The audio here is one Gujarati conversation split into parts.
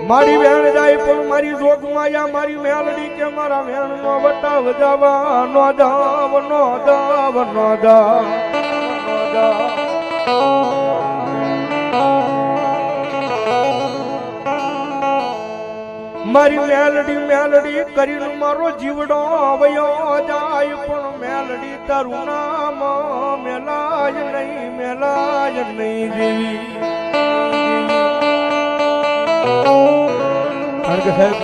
મારી વેણ જાય પણ મારી જોગ માયા મારી મેલડી કે મારા વેણ નો વટાવ જાવા નો જાવ નો જાવ નો જાવ મારી મેલડી મેલડી કરીને મારો જીવડો વયો જાય પણ મેલડી તારું નામ મેલાય નહીં જેવી કારણ કે સાહેબ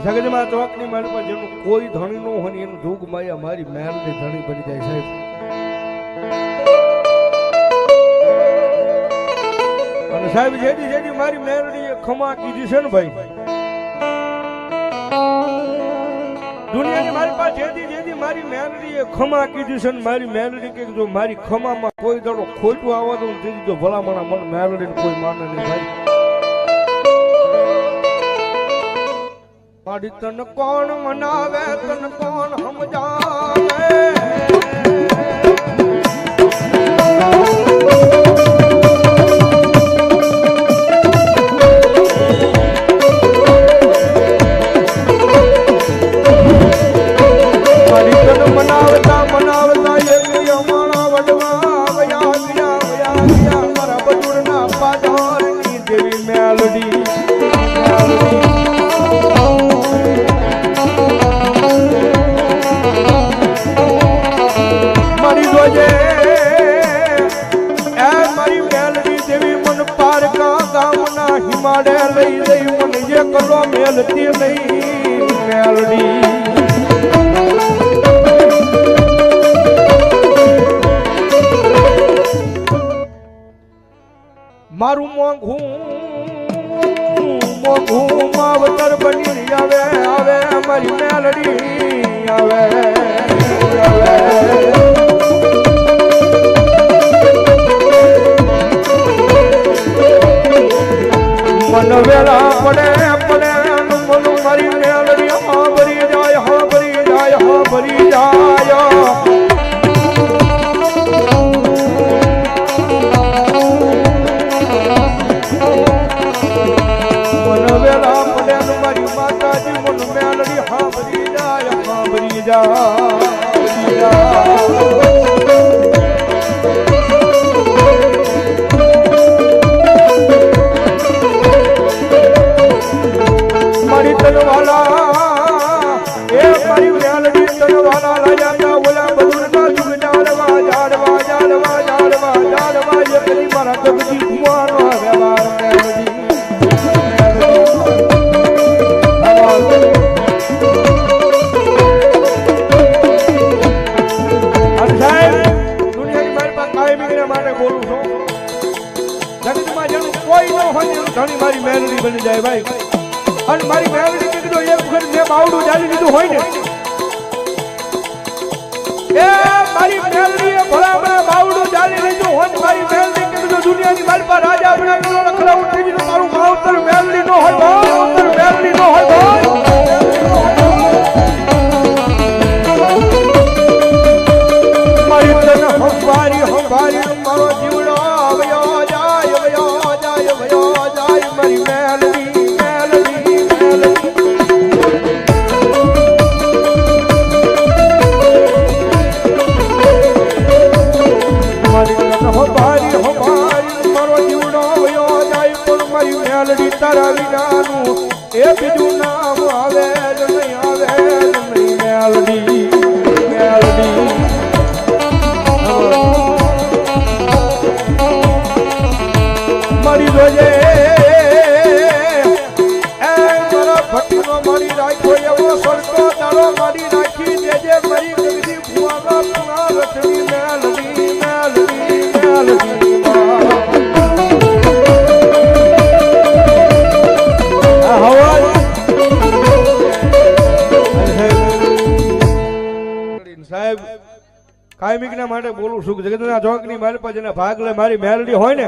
જગતમાં ચોકની મારી પાસે જેનું કોઈ ધણી નો હોય એનું જોગ માયા મારી મેલડી ધણી બની જાય સાહેબ. અને સાહેબ જેડી મારી મેલડીએ ખમા કીધી છે ને ભાઈ દુનિયાની મારી પાસે જેદી મારી મેલડીએ ખમા કીધી છે ને મારી મેલડી કે જો મારી ખમામાં કોઈ દડો ખોટું આવવા દઉં તેથી જો ભલામણા મને મેલડીને કોઈ માને નહીં ભાઈ. મારી તન કોણ મનાવે તન કોણ સમજાવે હિમાડે લઈ જઈ મને જે કરો મેલતી નહીં મેલડી મારું મોંઘું માવતર બની આવે મારી મેલડી આવે મન વેલા પડે મન મારી મેલડી ભરી જાય ભરી જાય મન વેલા પડે મારી માતાજી મન મેલડી ભરી જાય મારી તનવાલા એ મારી મેલડી તનવાલા લાયા ઓલા બધું જુગ જાડવા એકલી મારા જગજી કુવાનો વ્યવહાર મેલડી દુનિયાની મારી પાસે કાયમી માટે બોલું છું જગતમાં જેનું કોઈ ન હોય એનું ધણી મારી મેલડી બની જાય ભાઈ. અને મારી મેલડી કીધું એક વખત મેં બાવડું જાળી લીધું હોય ને એ મારી મેલડીએ ભલામણા બાવડું જાળી લીધું હોય મારી મેલડી કીધું દુનિયાની મારી પાસે રાજા બનાવી રખડાવું થઈ ગયું મારું માવતર મેલડી નો હોય મારી તને હંભારી મારો જીવડો વયો જાય મારી મેલડી તારા વિનાનું એ બીજું નામ આવે જ નહીં મેલડી મારી જોજે એ મારા ભટ્ટનો મારી રાખ્યો એવો સડકો તારો મારી રાખી દેજે મારી ગગડી ભુવાના પુના રચની મેલડી સાહેબ કાયમિક ના માટે બોલું છું જગતના ચોકની મારી પાસે ભાગ લે મારી મેલડી હોય ને